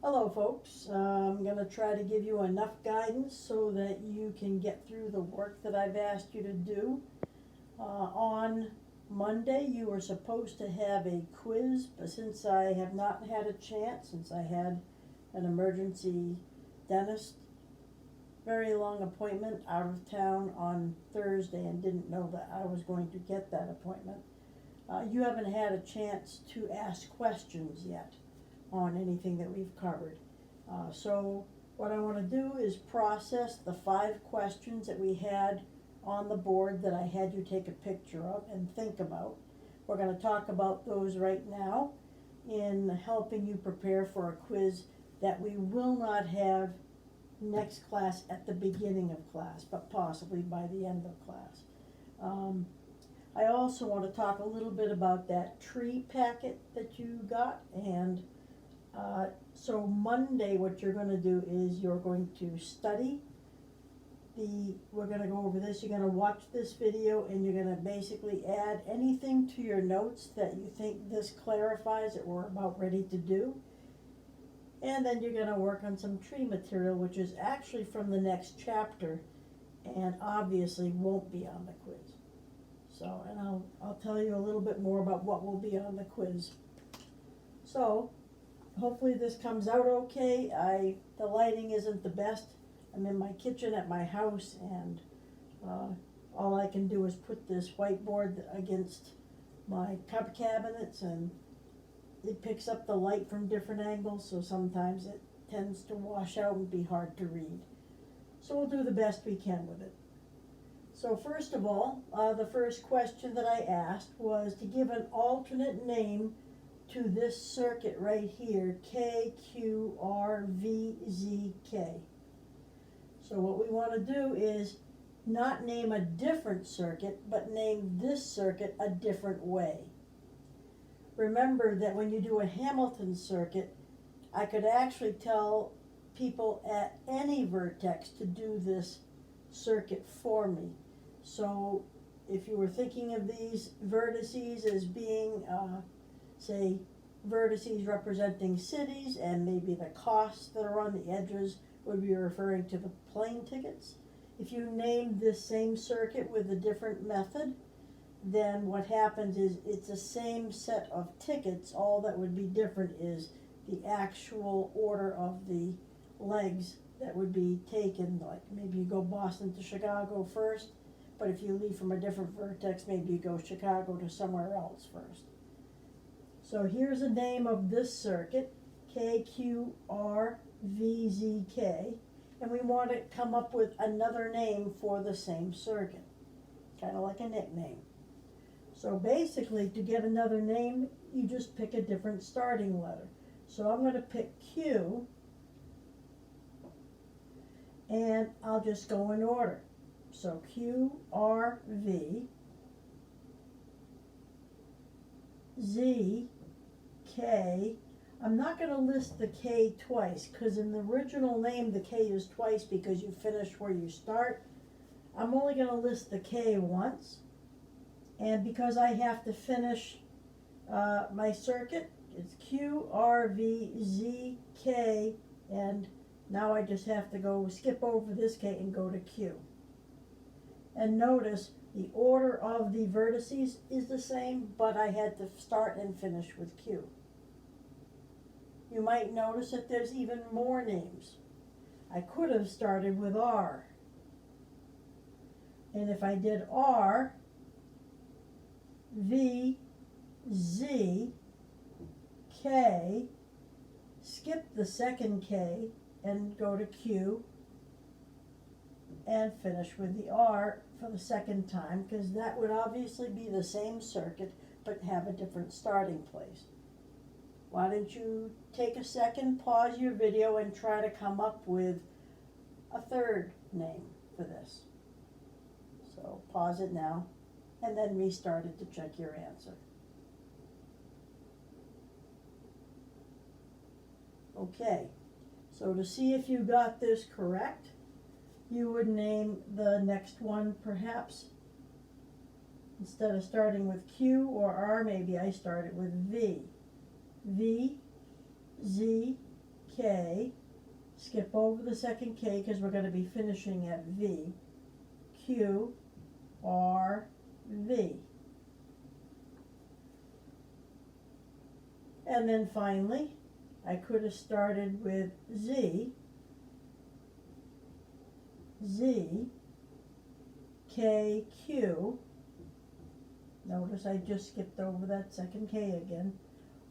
Hello folks, I'm going to try to give you enough guidance so that you can get through the work that I've asked you to do. On Monday you were supposed to have a quiz, but since I have not had a chance, since I had an emergency dentist, very long appointment out of town on Thursday and didn't know that I was going to get that appointment, you haven't had a chance to ask questions yet on anything that we've covered. So what I want to do is process the 5 questions that we had on the board that I had you take a picture of and think about. We're going to talk about those right now in helping you prepare for a quiz that we will not have next class at the beginning of class, but possibly by the end of class. I also want to talk a little bit about that tree packet that you got, and so Monday what you're going to do is you're going to study we're going to go over this, you're going to watch this video, and you're going to basically add anything to your notes that you think this clarifies that we're about ready to do. And then you're going to work on some tree material, which is actually from the next chapter and obviously won't be on the quiz. So, and I'll tell you a little bit more about what will be on the quiz. So hopefully this comes out okay. The lighting isn't the best. I'm in my kitchen at my house, and all I can do is put this whiteboard against my cup cabinets, and it picks up the light from different angles, so sometimes it tends to wash out and be hard to read. So we'll do the best we can with it. So first of all, the first question that I asked was to give an alternate name to this circuit right here, KQRVZK. So what we want to do is not name a different circuit, but name this circuit a different way. Remember that when you do a Hamilton circuit, I could actually tell people at any vertex to do this circuit for me. So if you were thinking of these vertices as being, say, vertices representing cities, and maybe the costs that are on the edges would be referring to the plane tickets. If you name this same circuit with a different method, then what happens is it's the same set of tickets. All that would be different is the actual order of the legs that would be taken. Like maybe you go Boston to Chicago first, but if you leave from a different vertex, maybe you go Chicago to somewhere else first. So here's the name of this circuit, KQRVZK, and we want to come up with another name for the same circuit, kind of like a nickname. So basically, to get another name, you just pick a different starting letter. So I'm going to pick Q, and I'll just go in order. So Q, R, V, Z, K. I'm not going to list the K twice, because in the original name the K is twice because you finish where you start. I'm only going to list the K once. And because I have to finish my circuit, it's Q, R, V, Z, K, and now I just have to go skip over this K and go to Q. And notice the order of the vertices is the same, but I had to start and finish with Q. You might notice that there's even more names. I could have started with R. And if I did R, V, Z, K, skip the second K and go to Q, and finish with the R for the second time, because that would obviously be the same circuit but have a different starting place. Why don't you take a second, pause your video, and try to come up with a third name for this. So pause it now, and then restart it to check your answer. Okay, so to see if you got this correct, you would name the next one perhaps, instead of starting with Q or R, maybe I started with V. V, Z, K, skip over the second K because we're going to be finishing at V, Q, R, V. And then finally, I could have started with Z, Z, K, Q. Notice I just skipped over that second K again.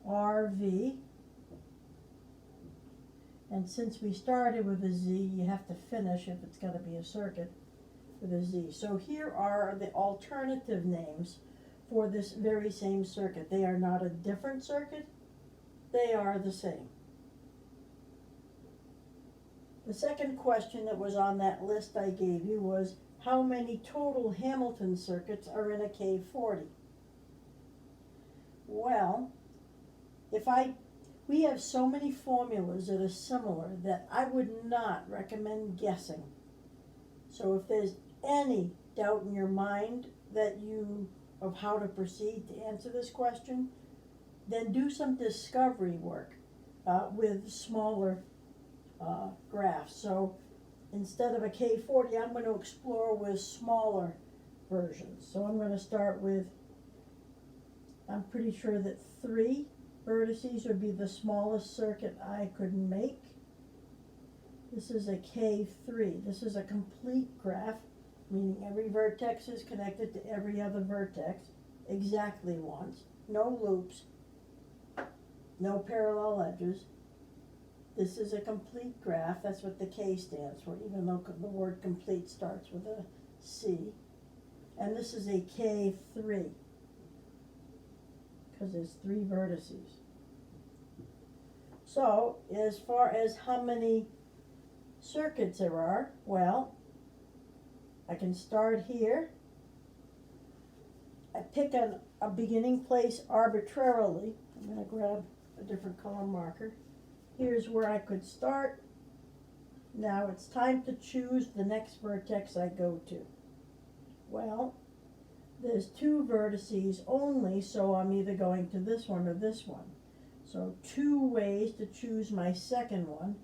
R, V. And since we started with a Z, you have to finish, if it's going to be a circuit, with a Z. So here are the alternative names for this very same circuit. They are not a different circuit, they are the same. The second question that was on that list I gave you was, how many total Hamilton circuits are in a K40? Well, we have so many formulas that are similar that I would not recommend guessing. So if there's any doubt in your mind of how to proceed to answer this question, then do some discovery work with smaller graphs. So instead of a K40, I'm going to explore with smaller versions. So I'm going to start with, I'm pretty sure that 3 vertices would be the smallest circuit I could make. This is a K3. This is a complete graph, meaning every vertex is connected to every other vertex exactly once. No loops, no parallel edges. This is a complete graph. That's what the K stands for, even though the word complete starts with a C. And this is a K3, because there's 3 vertices. So, as far as how many circuits there are, well, I can start here. I pick a beginning place arbitrarily. I'm going to grab a different color marker. Here's where I could start. Now it's time to choose the next vertex I go to. Well, there's 2 vertices only, so I'm either going to this one or this one. So 2 ways to choose my second one.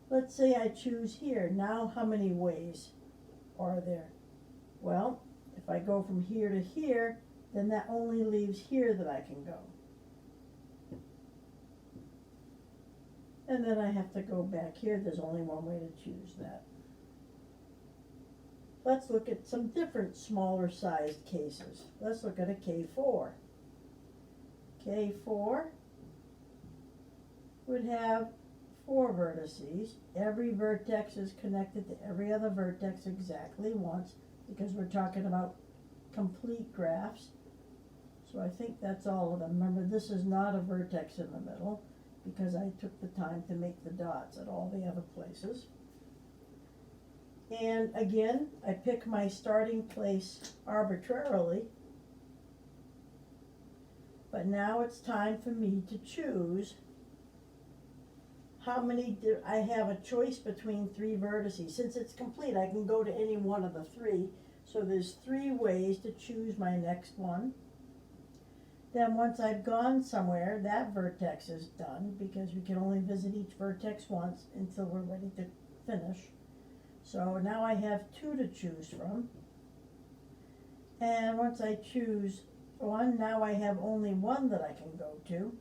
Let's say I choose here. Now how many ways are there? Well, if I go from here to here, then that only leaves here that I can go. And then I have to go back here. There's only one way to choose that. Let's look at some different smaller sized cases. Let's look at a K4. K4 would have 4 vertices. Every vertex is connected to every other vertex exactly once, because we're talking about complete graphs. So I think that's all of them. Remember, this is not a vertex in the middle, because I took the time to make the dots at all the other places. And again, I pick my starting place arbitrarily. But now it's time for me to choose how many I have a choice between 3 vertices. Since it's complete, I can go to any one of the 3. So there's 3 ways to choose my next one. Then once I've gone somewhere, that vertex is done, because we can only visit each vertex once until we're ready to finish. So now I have 2 to choose from. And once I choose one, now I have only 1 that I can go to.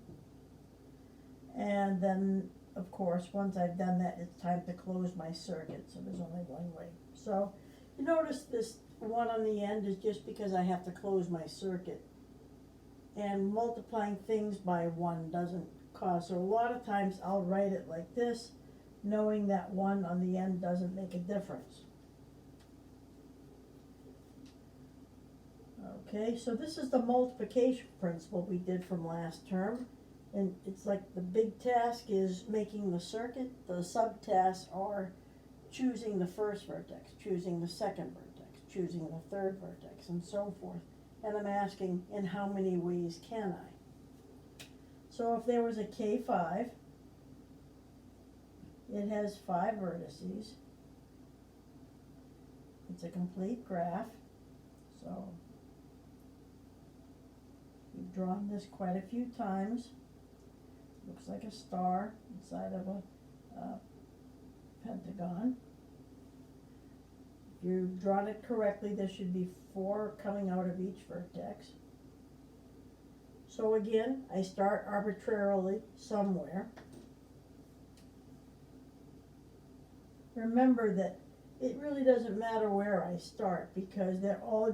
And then, of course, once I've done that, it's time to close my circuit. So there's only one way. So you notice this one on the end is just because I have to close my circuit. And multiplying things by 1 doesn't cause. So a lot of times I'll write it like this, knowing that 1 on the end doesn't make a difference. Okay, so this is the multiplication principle we did from last term. And it's like the big task is making the circuit. The subtasks are choosing the first vertex, choosing the second vertex, choosing the third vertex, and so forth. And I'm asking, in how many ways can I? So if there was a K5, it has 5 vertices. It's a complete graph. So we've drawn this quite a few times. Looks like a star inside of a pentagon. If you've drawn it correctly, there should be 4 coming out of each vertex. So again, I start arbitrarily somewhere. Remember that it really doesn't matter where I start because they're all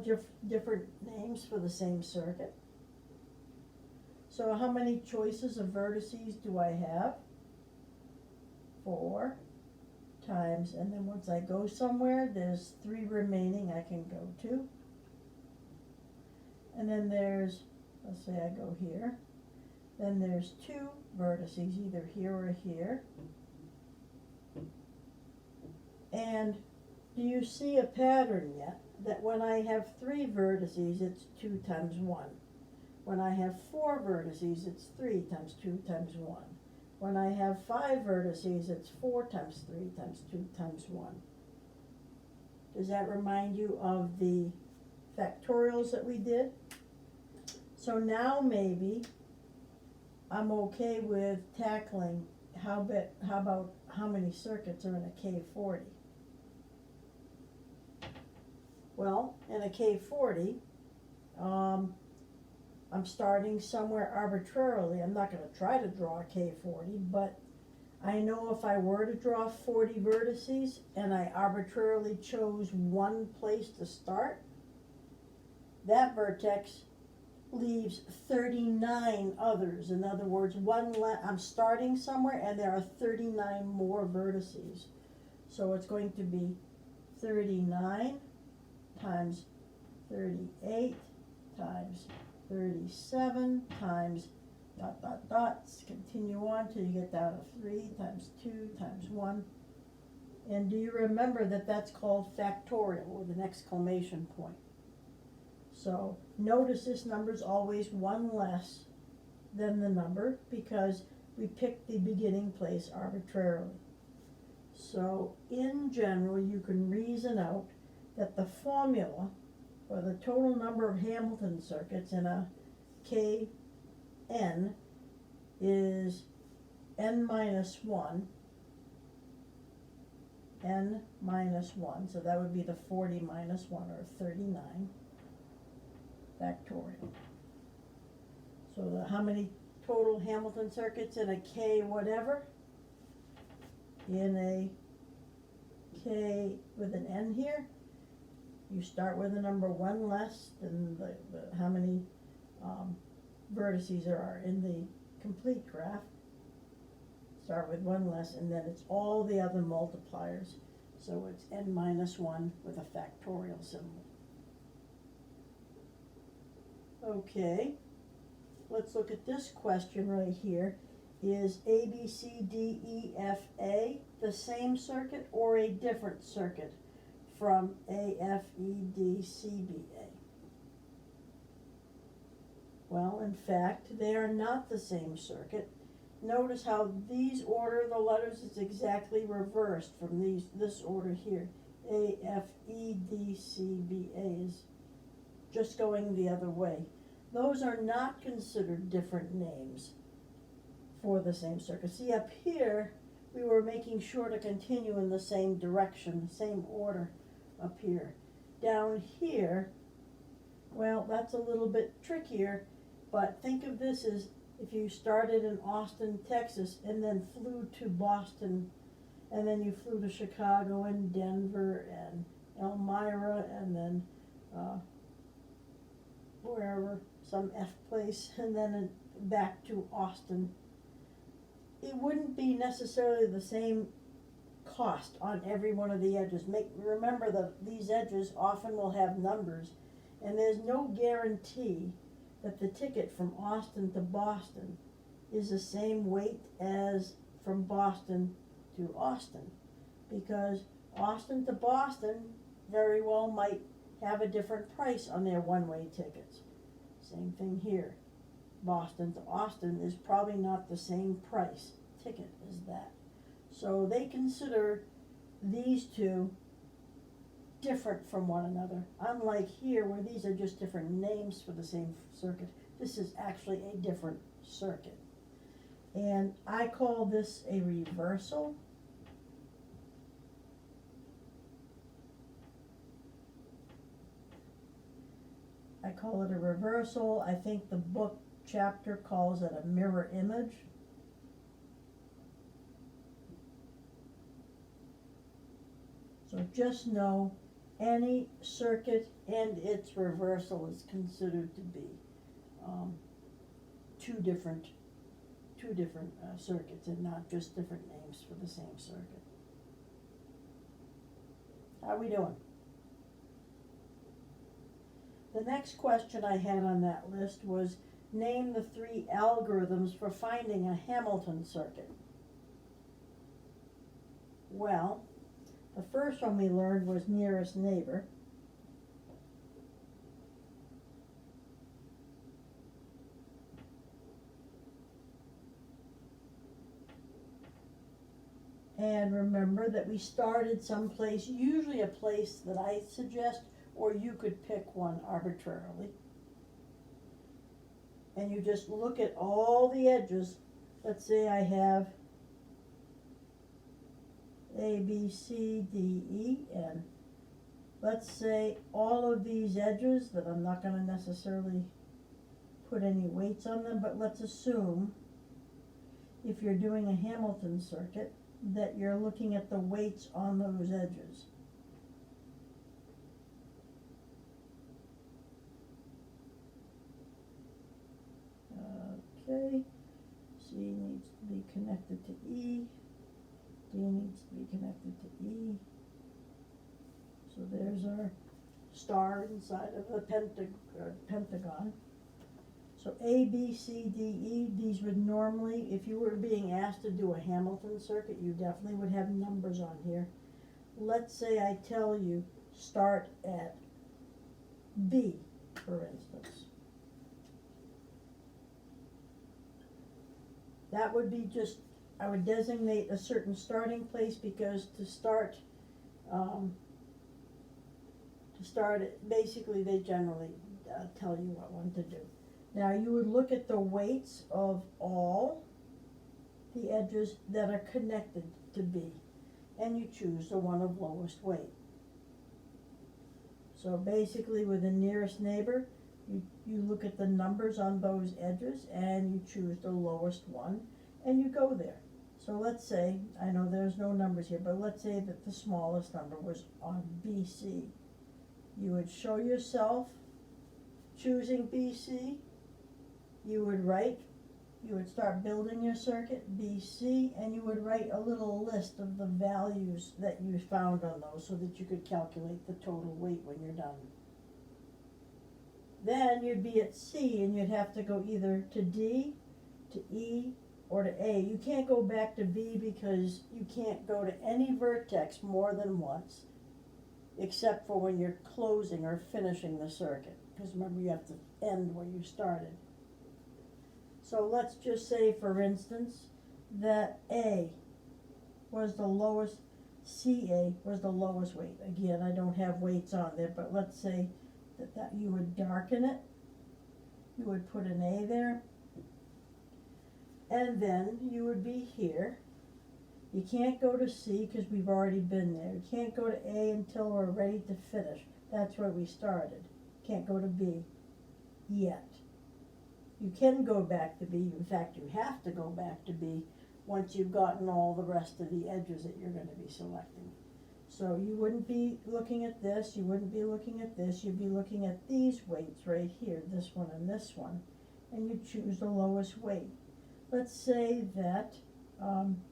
different names for the same circuit. So how many choices of vertices do I have? 4 times, and then once I go somewhere, there's 3 remaining I can go to. And then there's, let's say I go here, then there's 2 vertices, either here or here. And do you see a pattern yet? That when I have 3 vertices, it's 2 times 1. When I have 4 vertices, it's 3 times 2 times 1. When I have 5 vertices, it's 4 times 3 times 2 times 1. Does that remind you of the factorials that we did? So now maybe I'm okay with tackling how about how many circuits are in a K40? Well, in a K40, I'm starting somewhere arbitrarily. I'm not going to try to draw a K40, but I know if I were to draw 40 vertices and I arbitrarily chose one place to start, that vertex leaves 39 others. In other words, I'm starting somewhere and there are 39 more vertices. So it's going to be 39 times 38 times 37 times ... Continue on till you get down to 3 times 2 times 1. And do you remember that that's called factorial with an exclamation point? So notice this number is always 1 less than the number because we picked the beginning place arbitrarily. So in general, you can reason out that the formula for the total number of Hamilton circuits in a Kn is n minus 1, so that would be the 40 minus 1, or 39, factorial. So how many total Hamilton circuits in a K whatever? In a K with an n here, you start with a number 1 less than how many vertices there are in the complete graph. Start with 1 less, and then it's all the other multipliers. So it's n minus 1 with a factorial symbol. Okay, let's look at this question right here. Is A, B, C, D, E, F, A the same circuit or a different circuit from A, F, E, D, C, B, A? Well, in fact, they are not the same circuit. Notice how these order the letters is exactly reversed from this order here. A, F, E, D, C, B, A is just going the other way. Those are not considered different names for the same circuit. See, up here, we were making sure to continue in the same direction, same order up here. Down here, well, that's a little bit trickier, but think of this as if you started in Austin, Texas, and then flew to Boston, and then you flew to Chicago and Denver and Elmira, and then wherever, some F place, and then back to Austin. It wouldn't be necessarily the same cost on every one of the edges. Remember that these edges often will have numbers, and there's no guarantee that the ticket from Austin to Boston is the same weight as from Boston to Austin, because Austin to Boston very well might have a different price on their one-way tickets. Same thing here. Boston to Austin is probably not the same price ticket as that. So they consider these two different from one another. Unlike here, where these are just different names for the same circuit, this is actually a different circuit. And I call this a reversal call it a reversal. I think the book chapter calls it a mirror image. So just know any circuit and its reversal is considered to be two different circuits, and not just different names for the same circuit. How are we doing? The next question I had on that list was, name the 3 algorithms for finding a Hamilton circuit. Well, the first one we learned was nearest neighbor. And remember that we started someplace, usually a place that I suggest, or you could pick one arbitrarily. And you just look at all the edges. Let's say I have A, B, C, D, E, and let's say all of these edges that I'm not going to necessarily put any weights on them, but let's assume if you're doing a Hamilton circuit that you're looking at the weights on those edges. Okay, C needs to be connected to E, D needs to be connected to E. So there's our star inside of the pentagon. So A, B, C, D, E, these would normally, if you were being asked to do a Hamilton circuit, you definitely would have numbers on here. Let's say I tell you start at B, for instance. That would be just, I would designate a certain starting place, because to start basically they generally tell you what one to do. Now you would look at the weights of all the edges that are connected to B, and you choose the one of lowest weight. So basically with the nearest neighbor, you look at the numbers on those edges and you choose the lowest one and you go there. So let's say, I know there's no numbers here, but let's say that the smallest number was on BC. You would show yourself choosing BC. You would start building your circuit, BC, and you would write a little list of the values that you found on those so that you could calculate the total weight when you're done. Then you'd be at C and you'd have to go either to D, to E, or to A. You can't go back to B because you can't go to any vertex more than once, except for when you're closing or finishing the circuit. Because remember, you have to end where you started. So let's just say, for instance, that A was the lowest, CA was the lowest weight. Again, I don't have weights on there, but let's say that you would darken it. You would put an A there. And then you would be here. You can't go to C because we've already been there. You can't go to A until we're ready to finish. That's where we started. Can't go to B yet. You can go back to B. In fact, you have to go back to B once you've gotten all the rest of the edges that you're going to be selecting. So you wouldn't be looking at this, you wouldn't be looking at this, you'd be looking at these weights right here, this one and this one, and you choose the lowest weight. Let's say that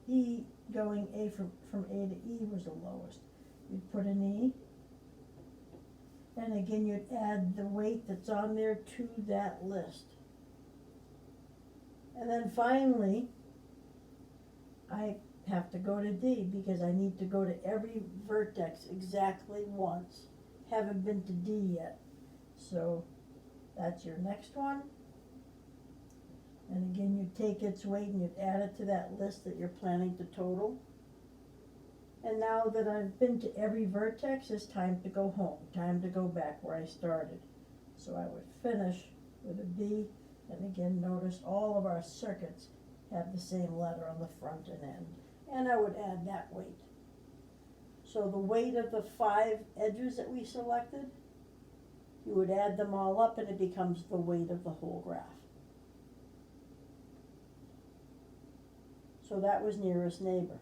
E, going A from A to E was the lowest. You'd put an E, and again you'd add the weight that's on there to that list. And then finally, I have to go to D because I need to go to every vertex exactly once. Haven't been to D yet. So that's your next one. And again, you take its weight and you add it to that list that you're planning to total. And now that I've been to every vertex, it's time to go home, time to go back where I started. So I would finish with a B, and again, notice all of our circuits have the same letter on the front and end. And I would add that weight. So the weight of the 5 edges that we selected You would add them all up and it becomes the weight of the whole graph. So that was nearest neighbor.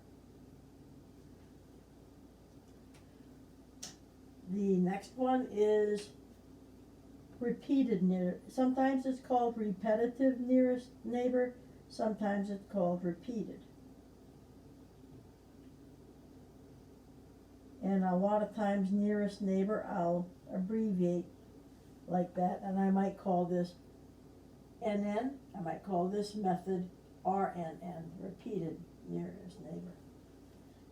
The next one is repeated near. Sometimes it's called repetitive nearest neighbor, sometimes it's called repeated. And a lot of times nearest neighbor I'll abbreviate like that, and I might call this NN, I might call this method RNN, repeated nearest neighbor.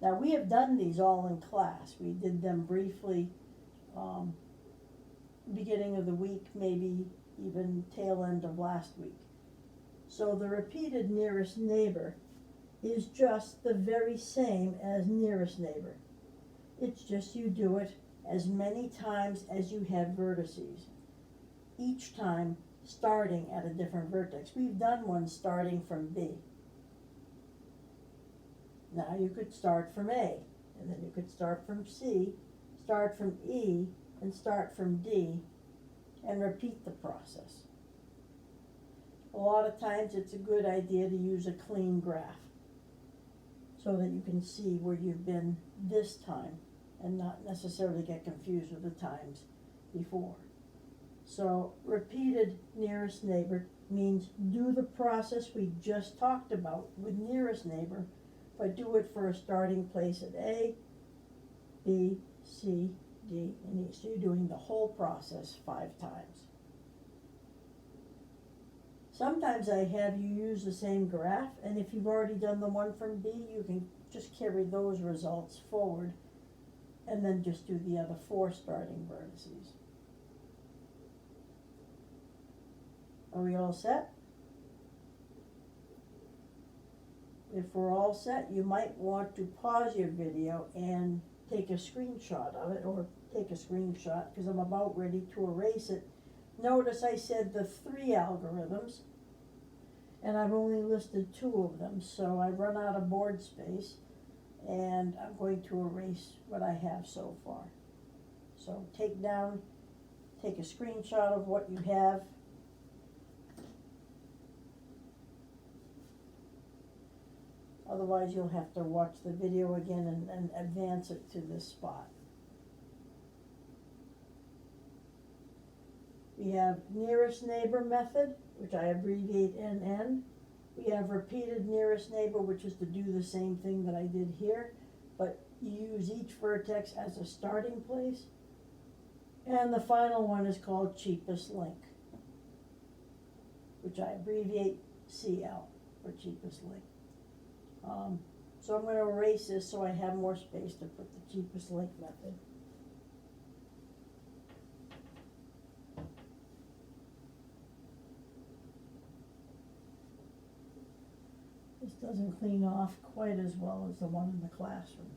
Now we have done these all in class. We did them briefly beginning of the week, maybe even tail end of last week. So the repeated nearest neighbor is just the very same as nearest neighbor. It's just you do it as many times as you have vertices. Each time starting at a different vertex. We've done one starting from B. Now you could start from A, and then you could start from C, start from E, and start from D, and repeat the process. A lot of times it's a good idea to use a clean graph so that you can see where you've been this time and not necessarily get confused with the times before. So repeated nearest neighbor means do the process we just talked about with nearest neighbor, but do it for a starting place at A, B, C, D, and E. So you're doing the whole process 5 times. Sometimes I have you use the same graph, and if you've already done the one from B, you can just carry those results forward and then just do the other 4 starting vertices. Are we all set? If we're all set, you might want to pause your video and take a screenshot of it, or take a screenshot because I'm about ready to erase it. Notice I said the 3 algorithms, and I've only listed 2 of them, so I've run out of board space, and I'm going to erase what I have so far. So take a screenshot of what you have. Otherwise, you'll have to watch the video again and advance it to this spot. We have nearest neighbor method, which I abbreviate NN. We have repeated nearest neighbor, which is to do the same thing that I did here, but you use each vertex as a starting place. And the final one is called cheapest link, which I abbreviate CL for cheapest link. So I'm going to erase this so I have more space to put the cheapest link method. This doesn't clean off quite as well as the one in the classroom.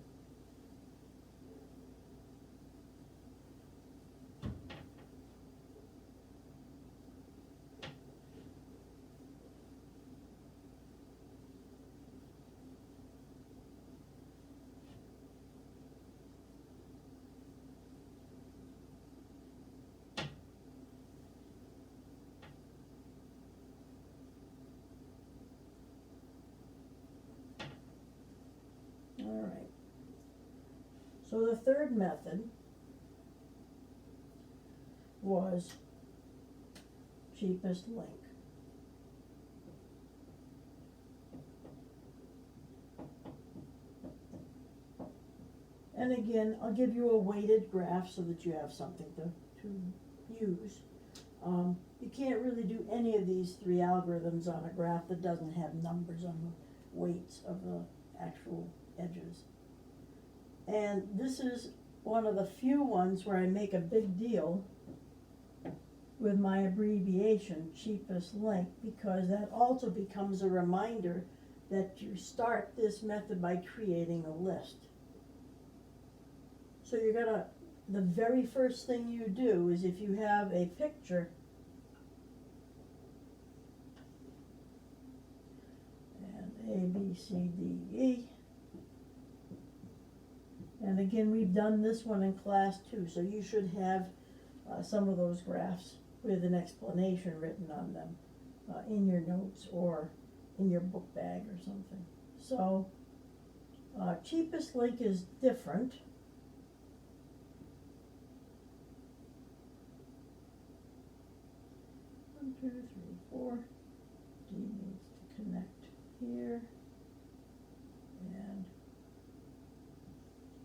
All right. So the third method was cheapest link. And again, I'll give you a weighted graph so that you have something to use. You can't really do any of these 3 algorithms on a graph that doesn't have numbers on the weights of the actual edges. And this is one of the few ones where I make a big deal with my abbreviation, cheapest link, because that also becomes a reminder that you start this method by creating a list. So you're gonna, the very first thing you do is, if you have a picture, and A, B, C, D, E, and again, we've done this one in class too, so you should have some of those graphs with an explanation written on them in your notes or in your book bag or something. So cheapest link is different. One, two, three, four. D needs to connect here, and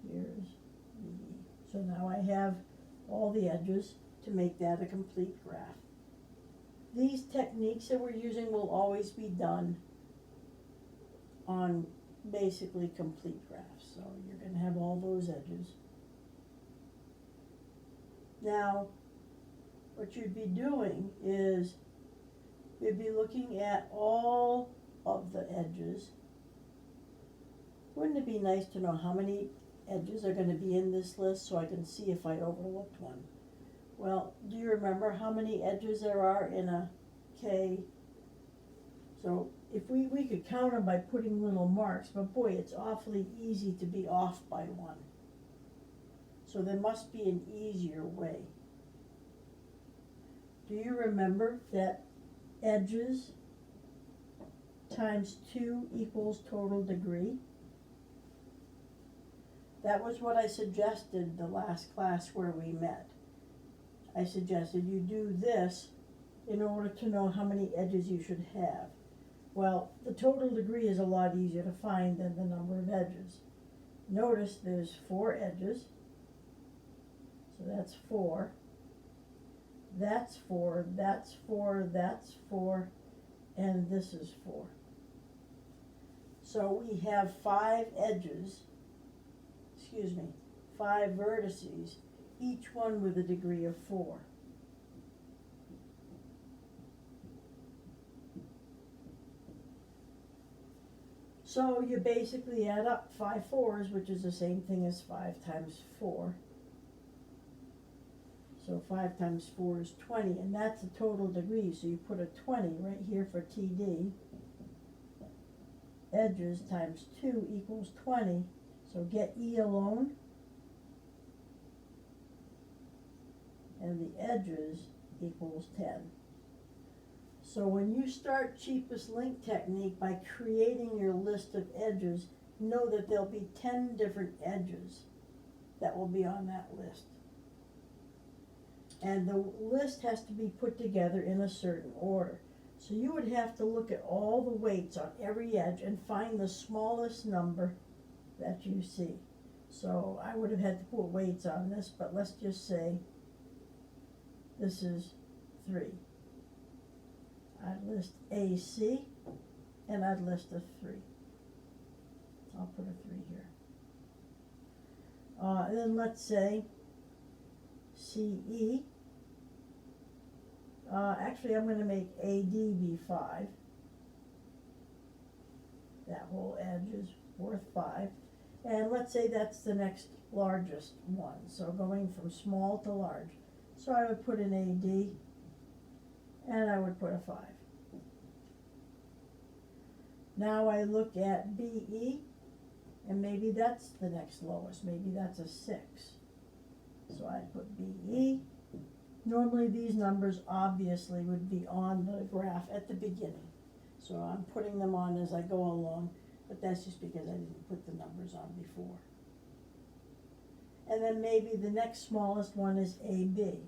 here's the. So now I have all the edges to make that a complete graph. These techniques that we're using will always be done on basically complete graphs. So you're going to have all those edges. Now, what you'd be doing is you'd be looking at all of the edges. Wouldn't it be nice to know how many edges are going to be in this list so I can see if I overlooked one? Well, do you remember how many edges there are in a K? So if we could count them by putting little marks, but boy, it's awfully easy to be off by one. So there must be an easier way. Do you remember that edges times 2 equals total degree? That was what I suggested the last class where we met. I suggested you do this in order to know how many edges you should have. Well, the total degree is a lot easier to find than the number of edges. Notice there's 4 edges, so that's 4. That's 4, that's 4, that's 4, and this is 4. So we have 5 edges, 5 vertices, each one with a degree of 4. So you basically add up 5 4s, which is the same thing as 5 times 4. So 5 times 4 is 20, and that's the total degree. So you put a 20 right here for TD. Edges times 2 equals 20. So get E alone. And the edges equals 10. So when you start cheapest link technique by creating your list of edges, know that there'll be 10 different edges that will be on that list. And the list has to be put together in a certain order. So you would have to look at all the weights on every edge and find the smallest number that you see. So I would have had to put weights on this, but let's just say this is 3. I'd list AC, and I'd list a 3. I'll put a 3 here. And then let's say CE. Actually, I'm going to make AD be 5. That whole edge is worth 5. And let's say that's the next largest one. So going from small to large. So I would put an AD, and I would put a 5. Now I look at BE, and maybe that's the next lowest. Maybe that's a 6. So I'd put BE. Normally these numbers obviously would be on the graph at the beginning. So I'm putting them on as I go along, but that's just because I didn't put the numbers on before. And then maybe the next smallest one is AB.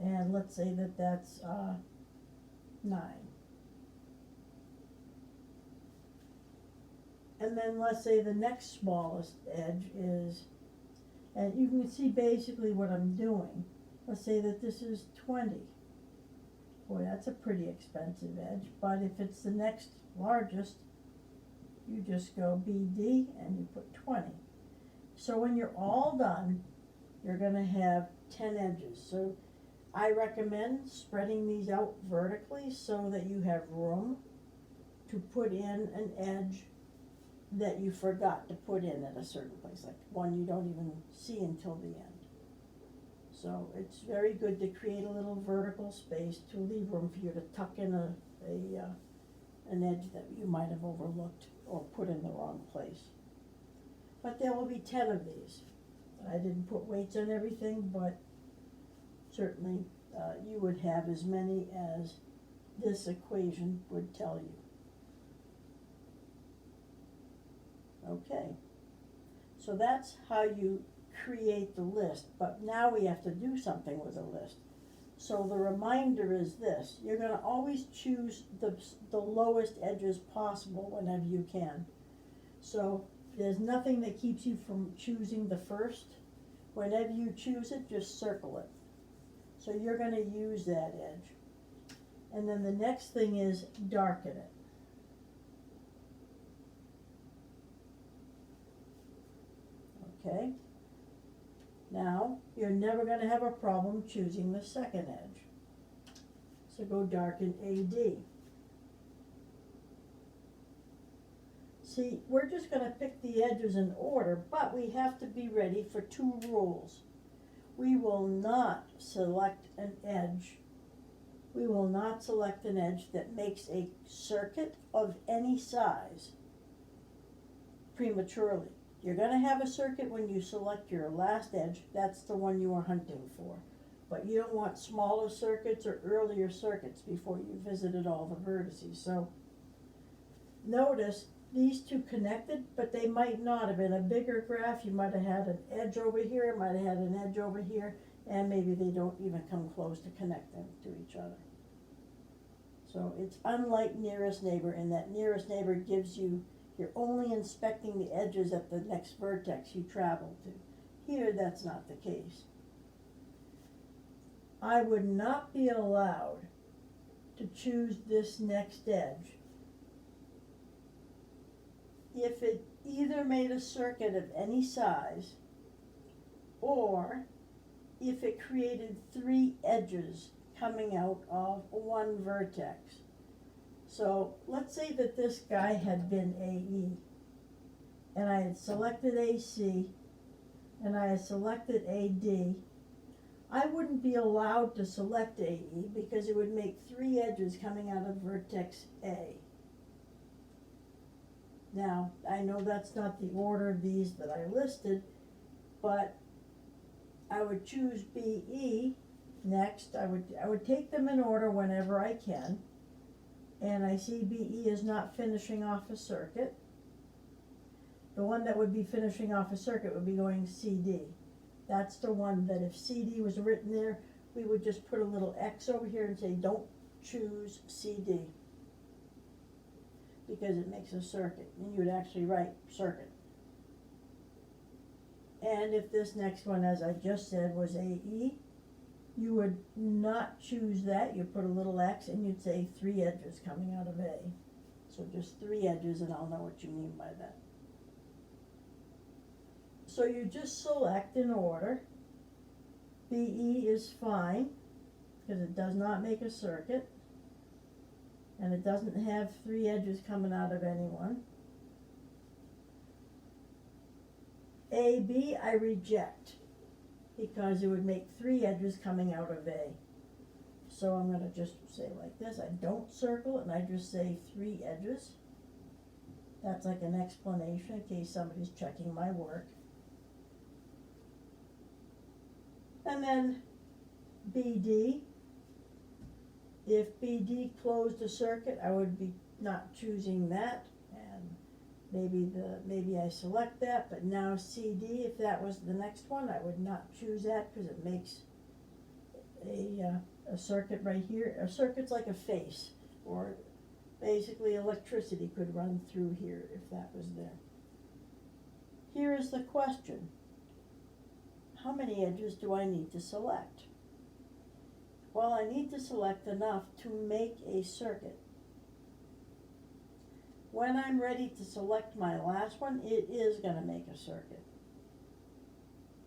And let's say that that's 9. And then let's say the next smallest edge is, and you can see basically what I'm doing. Let's say that this is 20. Boy, that's a pretty expensive edge, but if it's the next largest, you just go BD and you put 20. So when you're all done, you're going to have 10 edges. So I recommend spreading these out vertically so that you have room to put in an edge that you forgot to put in at a certain place, like one you don't even see until the end. So it's very good to create a little vertical space to leave room for you to tuck in an edge that you might have overlooked or put in the wrong place. But there will be 10 of these. I didn't put weights on everything, but certainly you would have as many as this equation would tell you. Okay, so that's how you create the list, but now we have to do something with the list. So the reminder is this: you're going to always choose the lowest edges possible whenever you can. So there's nothing that keeps you from choosing the first. Whenever you choose it, just circle it. So you're going to use that edge. And then the next thing is darken it. Okay? Now, you're never going to have a problem choosing the second edge. So go darken AD. See, we're just going to pick the edges in order, but we have to be ready for two rules. We will not select an edge. We will not select an edge that makes a circuit of any size prematurely. You're going to have a circuit when you select your last edge. That's the one you are hunting for. But you don't want smaller circuits or earlier circuits before you visited all the vertices. So notice these two connected, but they might not have. In a bigger graph, you might have had an edge over here, might have had an edge over here, and maybe they don't even come close to connecting to each other. So it's unlike nearest neighbor in that nearest neighbor gives you, you're only inspecting the edges at the next vertex you travel to. Here, that's not the case. I would not be allowed to choose this next edge if it either made a circuit of any size or if it created three edges coming out of one vertex. So let's say that this guy had been AE, and I had selected AC, and I had selected AD. I wouldn't be allowed to select AE because it would make three edges coming out of vertex A. Now, I know that's not the order of these that I listed, but I would choose BE next. I would take them in order whenever I can. And I see BE is not finishing off a circuit. The one that would be finishing off a circuit would be going CD. That's the one that if CD was written there, we would just put a little X over here and say don't choose CD, because it makes a circuit, and you would actually write circuit. And if this next one, as I just said, was AE, you would not choose that. You put a little X and you'd say three edges coming out of A. So just three edges, and I'll know what you mean by that. So you just select in order. BE is fine because it does not make a circuit, and it doesn't have three edges coming out of any one. AB I reject because it would make three edges coming out of A. So I'm going to just say like this. I don't circle it, and I just say three edges. That's like an explanation in case somebody's checking my work. And then BD. If BD closed a circuit, I would be not choosing that, and maybe I select that, but now CD, if that was the next one, I would not choose that because it makes a circuit right here. A circuit's like a face, or basically electricity could run through here if that was there. Here is the question: how many edges do I need to select? Well, I need to select enough to make a circuit. When I'm ready to select my last one, it is going to make a circuit.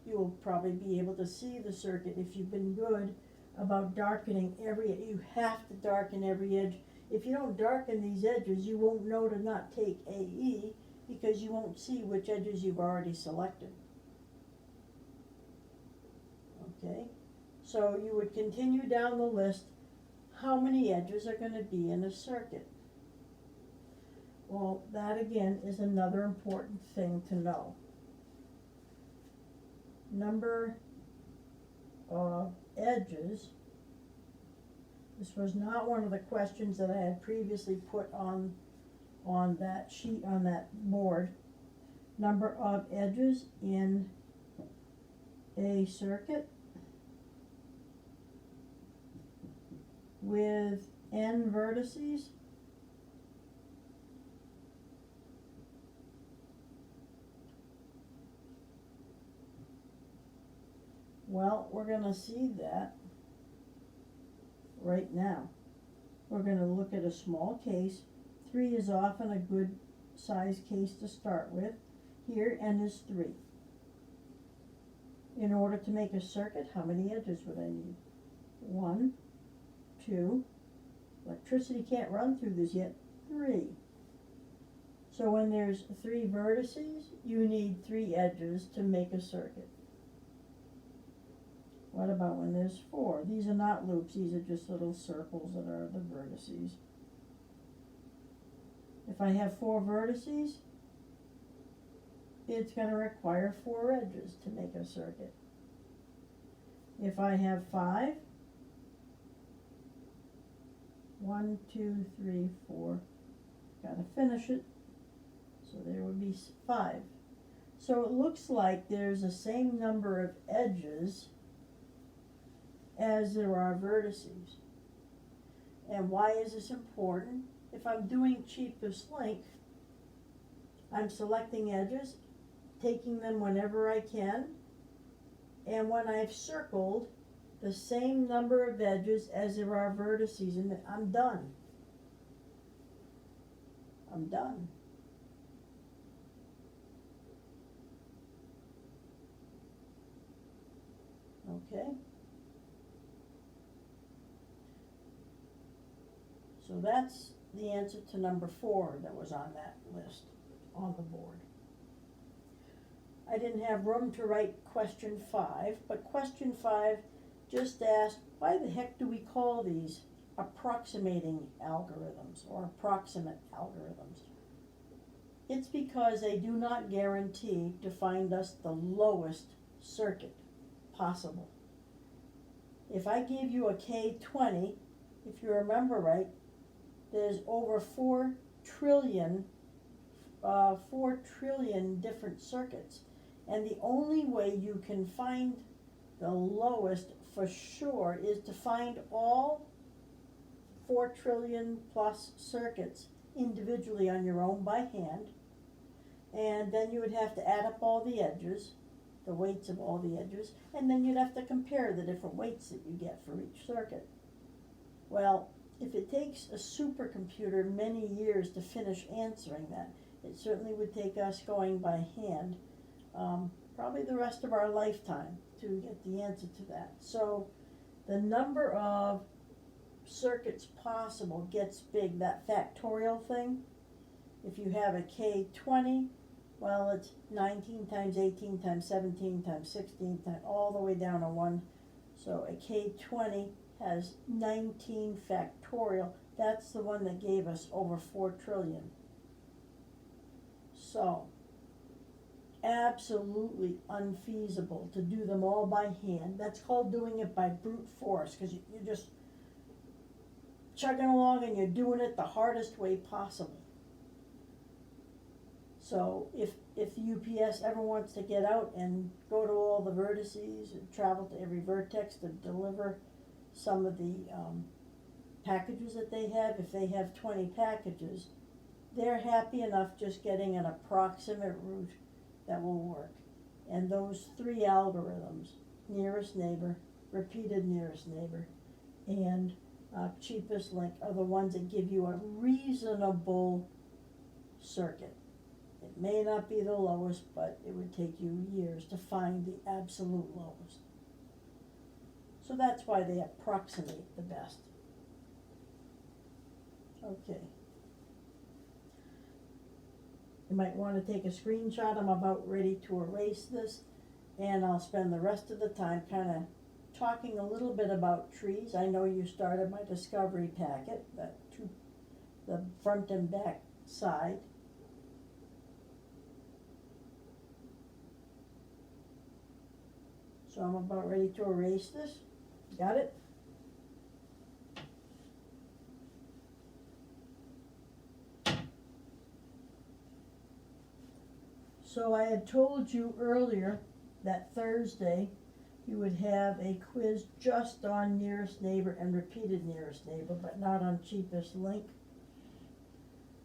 You will probably be able to see the circuit if you've been good about darkening you have to darken every edge. If you don't darken these edges, you won't know to not take AE because you won't see which edges you've already selected. Okay? So you would continue down the list. How many edges are going to be in a circuit? Well, that again is another important thing to know. number of edges. This was not one of the questions that I had previously put on that sheet, on that board. Number of edges in a circuit with n vertices. Well, we're going to see that right now. We're going to look at a small case. 3 is often a good size case to start with. Here, n is 3. In order to make a circuit, how many edges would I need? 1, 2. Electricity can't run through this yet. 3. So when there's 3 vertices, you need 3 edges to make a circuit. What about when there's 4? These are not loops, these are just little circles that are the vertices. If I have 4 vertices, it's going to require 4 edges to make a circuit. If I have 5, 1, 2, 3, 4, got to finish it, so there would be 5. So it looks like there's the same number of edges as there are vertices. And why is this important? If I'm doing cheapest link, I'm selecting edges, taking them whenever I can, and when I've circled the same number of edges as there are vertices, and I'm done. I'm done. Okay. So that's the answer to number 4 that was on that list on the board. I didn't have room to write question 5, but question 5 just asked, why the heck do we call these approximating algorithms or approximate algorithms? It's because they do not guarantee to find us the lowest circuit possible. If I gave you a K20, if you remember right, there's over 4 trillion different circuits. And the only way you can find the lowest for sure is to find all 4 trillion plus circuits individually on your own by hand. And then you would have to add up all the edges, the weights of all the edges, and then you'd have to compare the different weights that you get for each circuit. Well, if it takes a supercomputer many years to finish answering that, it certainly would take us going by hand probably the rest of our lifetime to get the answer to that. So the number of circuits possible gets big. That factorial thing, if you have a K20, well, it's 19 times 18 times 17 times 16 times all the way down to 1. So a K20 has 19 factorial. That's the one that gave us over 4 trillion. So, absolutely unfeasible to do them all by hand. That's called doing it by brute force, because you're just chugging along and you're doing it the hardest way possible. So if the UPS ever wants to get out and go to all the vertices and travel to every vertex to deliver some of the packages that they have, if they have 20 packages, they're happy enough just getting an approximate route that will work. And those 3 algorithms, nearest neighbor, repeated nearest neighbor, and cheapest link, are the ones that give you a reasonable circuit. It may not be the lowest, but it would take you years to find the absolute lowest. So that's why they approximate the best. Okay. You might want to take a screenshot. I'm about ready to erase this, and I'll spend the rest of the time kind of talking a little bit about trees. I know you started my discovery packet, the front and back side. So I'm about ready to erase this. Got it? So I had told you earlier that Thursday you would have a quiz just on nearest neighbor and repeated nearest neighbor, but not on cheapest link.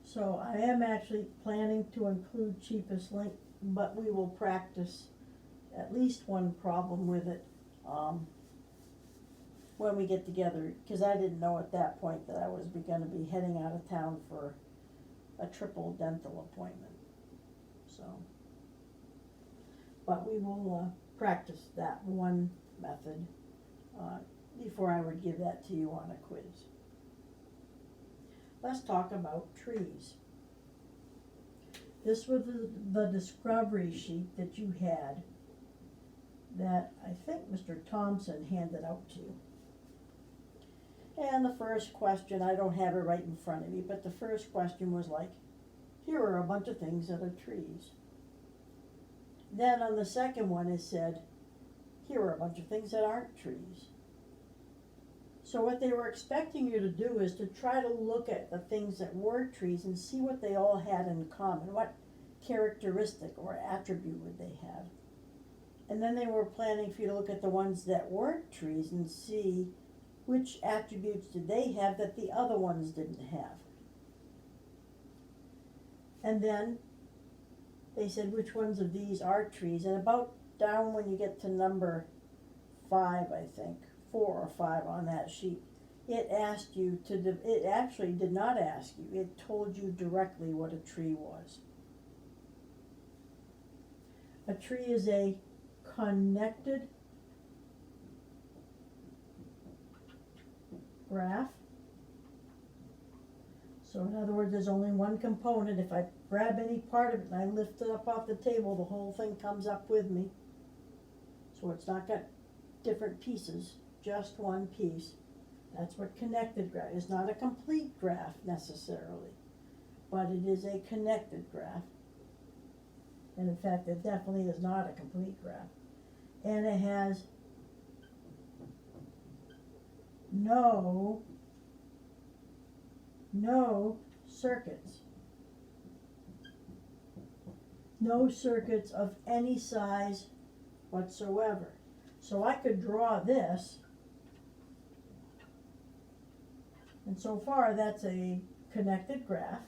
So I am actually planning to include cheapest link, but we will practice at least one problem with it when we get together, because I didn't know at that point that I was going to be heading out of town for a triple dental appointment. So, but we will practice that one method before I would give that to you on a quiz. Let's talk about trees. This was the discovery sheet that you had that I think Mr. Thompson handed out to you. And the first question, I don't have it right in front of me, but the first question was like, here are a bunch of things that are trees. Then on the second one it said, here are a bunch of things that aren't trees. So what they were expecting you to do is to try to look at the things that were trees and see what they all had in common. What characteristic or attribute would they have? And then they were planning for you to look at the ones that weren't trees and see which attributes did they have that the other ones didn't have. And then they said which ones of these are trees, and about down when you get to number 5, I think, 4 or 5 on that sheet, it asked you to, it actually did not ask you, it told you directly what a tree was. A tree is a connected graph. So in other words, there's only one component. If I grab any part of it and I lift it up off the table, the whole thing comes up with me. So it's not got different pieces, just one piece. That's what connected graph is. Not a complete graph necessarily, but it is a connected graph. And in fact, it definitely is not a complete graph. And it has no circuits. No circuits of any size whatsoever. So I could draw this, and so far that's a connected graph,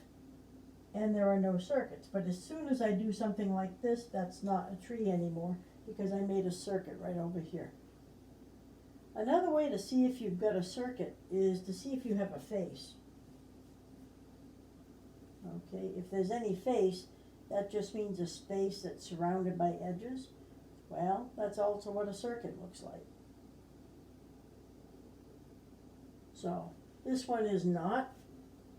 and there are no circuits. But as soon as I do something like this, that's not a tree anymore, because I made a circuit right over here. Another way to see if you've got a circuit is to see if you have a face. Okay, if there's any face, that just means a space that's surrounded by edges. Well, that's also what a circuit looks like. So, this one is not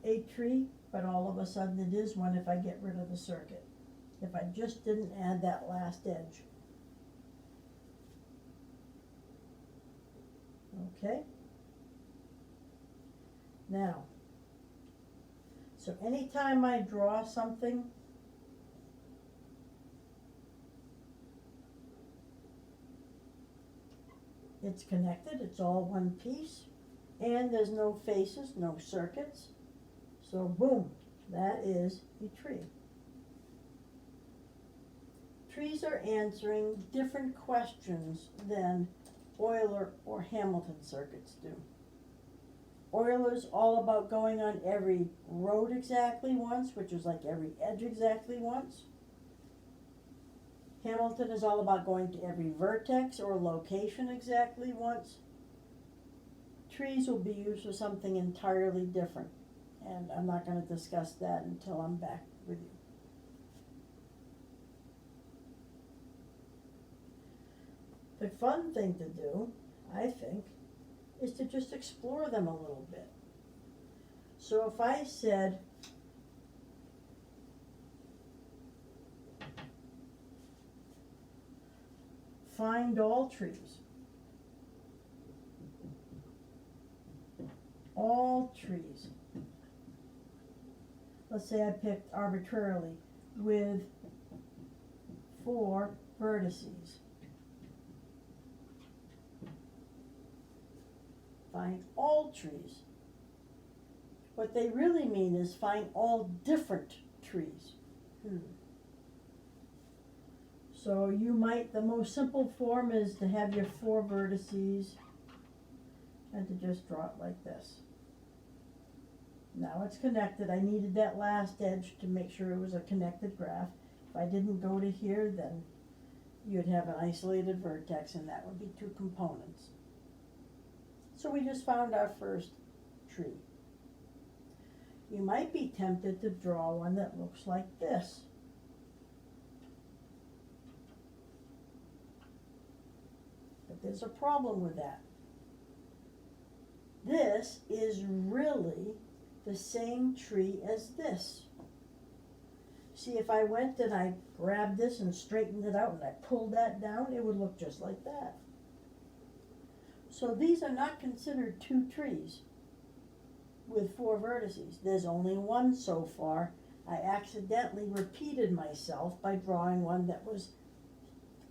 a tree, but all of a sudden it is one if I get rid of the circuit. If I just didn't add that last edge. Okay? Now, so anytime I draw something, it's connected, it's all one piece, and there's no faces, no circuits. So boom, that is a tree. Trees are answering different questions than Euler or Hamilton circuits do. Euler's all about going on every road exactly once, which is like every edge exactly once. Hamilton is all about going to every vertex or location exactly once. Trees will be used for something entirely different, and I'm not going to discuss that until I'm back with you. The fun thing to do, I think, is to just explore them a little bit. So if I said, find all trees. All trees. Let's say I picked arbitrarily with 4 vertices. find all trees. What they really mean is find all different trees. So you might, the most simple form is to have your 4 vertices and to just draw it like this. Now it's connected. I needed that last edge to make sure it was a connected graph. If I didn't go to here, then you'd have an isolated vertex, and that would be 2 components. So we just found our first tree. You might be tempted to draw one that looks like this. But there's a problem with that. This is really the same tree as this. See, if I went and I grabbed this and straightened it out and I pulled that down, it would look just like that. So these are not considered 2 trees with 4 vertices. There's only one so far. I accidentally repeated myself by drawing one that was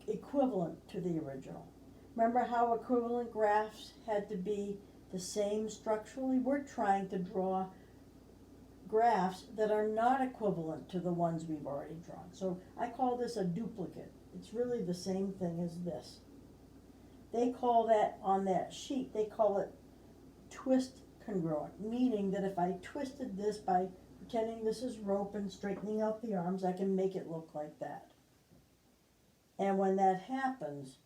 equivalent to the original. Remember how equivalent graphs had to be the same structurally? We're trying to draw graphs that are not equivalent to the ones we've already drawn. So I call this a duplicate. It's really the same thing as this. They call that, on that sheet, they call it twist congruent, meaning that if I twisted this by pretending this is rope and straightening out the arms, I can make it look like that. And when that happens,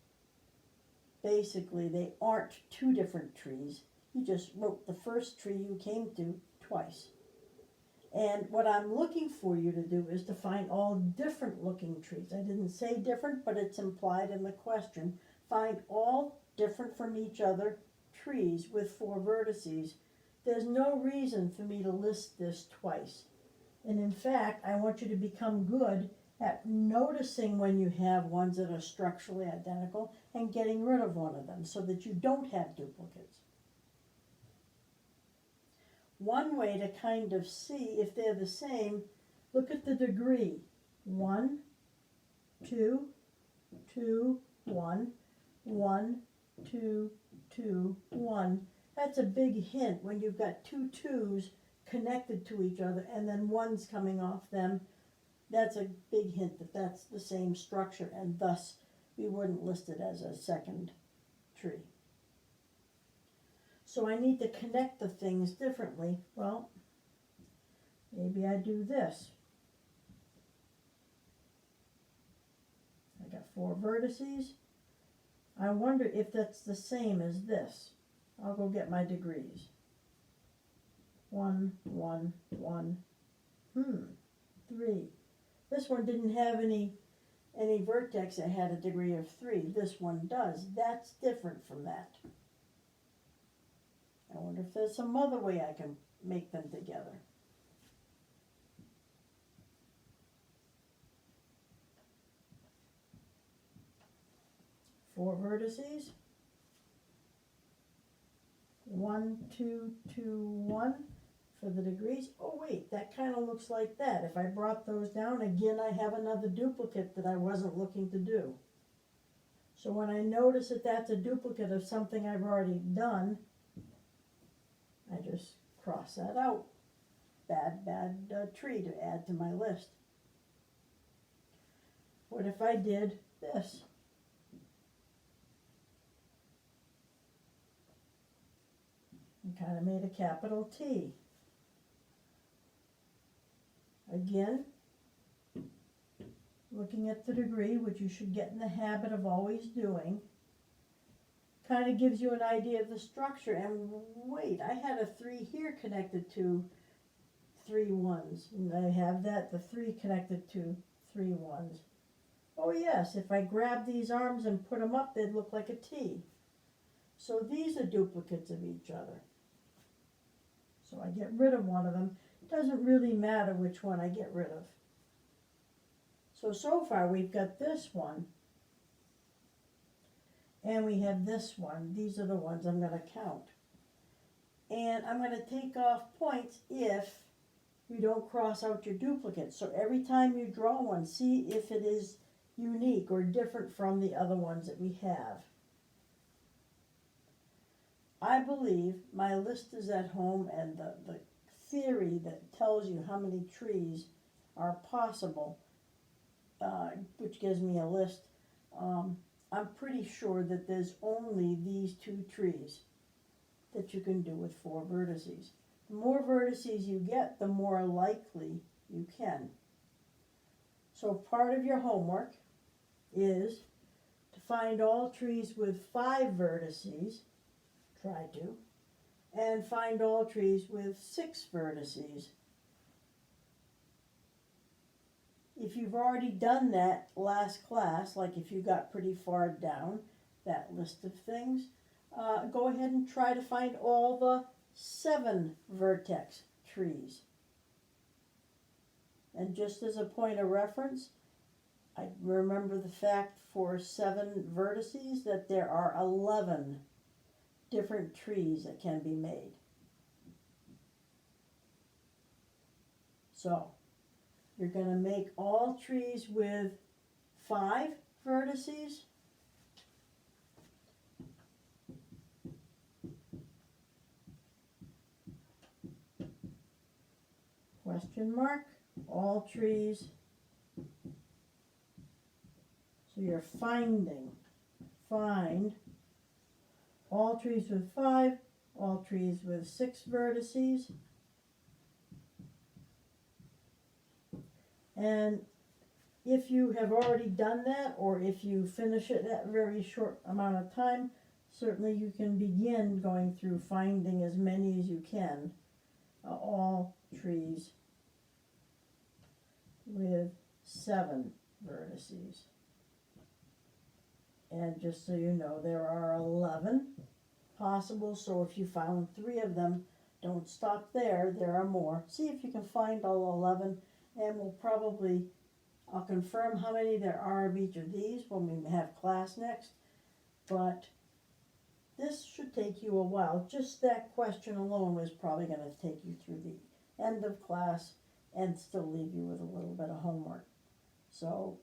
basically they aren't 2 different trees. You just wrote the first tree you came to twice. And what I'm looking for you to do is to find all different looking trees. I didn't say different, but it's implied in the question. Find all different from each other trees with 4 vertices. There's no reason for me to list this twice. And in fact, I want you to become good at noticing when you have ones that are structurally identical and getting rid of one of them so that you don't have duplicates. One way to kind of see if they're the same, look at the degree. 1, 2, 2, 1, 1, 2, 2, 1. That's a big hint when you've got 2 2s connected to each other and then 1's coming off them. That's a big hint that that's the same structure, and thus we wouldn't list it as a second tree. So I need to connect the things differently. Well, maybe I do this. I got 4 vertices. I wonder if that's the same as this. I'll go get my degrees. 1, 1, 1. 3. This one didn't have any vertex that had a degree of 3. This one does. That's different from that. I wonder if there's some other way I can make them together. Four vertices. 1, 2, 2, 1 for the degrees. Oh wait, that kind of looks like that. If I brought those down, again I have another duplicate that I wasn't looking to do. So when I notice that that's a duplicate of something I've already done, I just cross that out. Bad tree to add to my list. What if I did this? And kind of made a capital T. Again, looking at the degree, which you should get in the habit of always doing, kind of gives you an idea of the structure. And wait, I had a 3 here connected to 3 1s. And I have that, the 3 connected to 3 1s. Oh yes, if I grab these arms and put them up, they'd look like a T. So these are duplicates of each other. So I get rid of one of them. It doesn't really matter which one I get rid of. So far we've got this one. And we have this one. These are the ones I'm going to count. And I'm going to take off points if you don't cross out your duplicates. So every time you draw one, see if it is unique or different from the other ones that we have. I believe my list is at home, and the theory that tells you how many trees are possible, which gives me a list, I'm pretty sure that there's only these 2 trees that you can do with 4 vertices. The more vertices you get, the more likely you can. So part of your homework is to find all trees with 5 vertices, try to, and find all trees with 6 vertices. If you've already done that last class, like if you got pretty far down that list of things, go ahead and try to find all the 7 vertex trees. And just as a point of reference, I remember the fact for 7 vertices that there are 11 different trees that can be made. So, you're going to make all trees with 5 vertices. Question mark, all trees. So you're find all trees with 5, all trees with 6 vertices. And if you have already done that, or if you finish it at a very short amount of time, certainly you can begin going through finding as many as you can, all trees with 7 vertices. And just so you know, there are 11 possible, so if you found 3 of them, don't stop there, there are more. See if you can find all 11, and I'll confirm how many there are of each of these when we have class next, but this should take you a while. Just that question alone was probably going to take you through the end of class and still leave you with a little bit of homework. So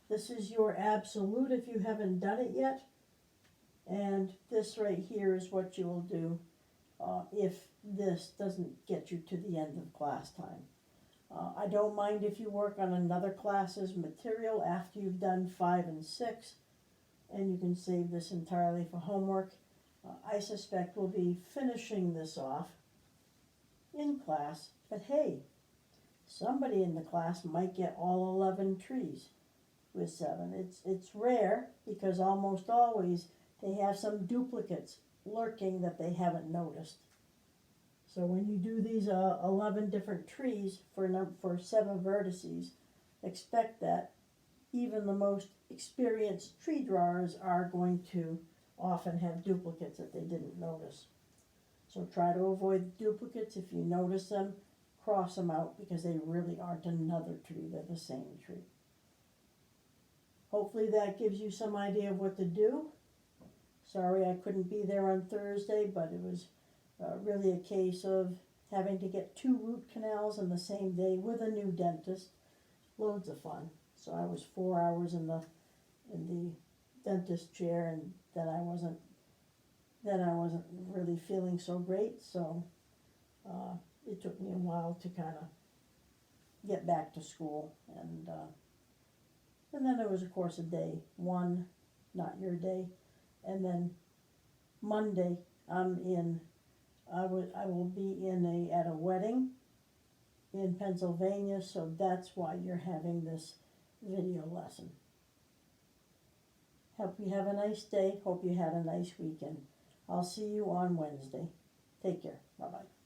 this is your absolute if you haven't done it yet, and this right here is what you will do if this doesn't get you to the end of class time. I don't mind if you work on another class's material after you've done 5 and 6, and you can save this entirely for homework. I suspect we'll be finishing this off in class, but hey, somebody in the class might get all 11 trees with 7. It's rare, because almost always they have some duplicates lurking that they haven't noticed. So when you do these 11 different trees for 7 vertices, expect that even the most experienced tree drawers are going to often have duplicates that they didn't notice. So try to avoid duplicates. If you notice them, cross them out, because they really aren't another tree, they're the same tree. Hopefully that gives you some idea of what to do. Sorry I couldn't be there on Thursday, but it was really a case of having to get 2 root canals in the same day with a new dentist. Loads of fun. So I was 4 hours in the dentist chair, and then I wasn't really feeling so great. So it took me a while to kind of get back to school, and then there was of course a day 1, not your day, and then Monday I will be at a wedding in Pennsylvania, so that's why you're having this video lesson. Hope you have a nice day. Hope you had a nice weekend. I'll see you on Wednesday. Take care. Bye-bye.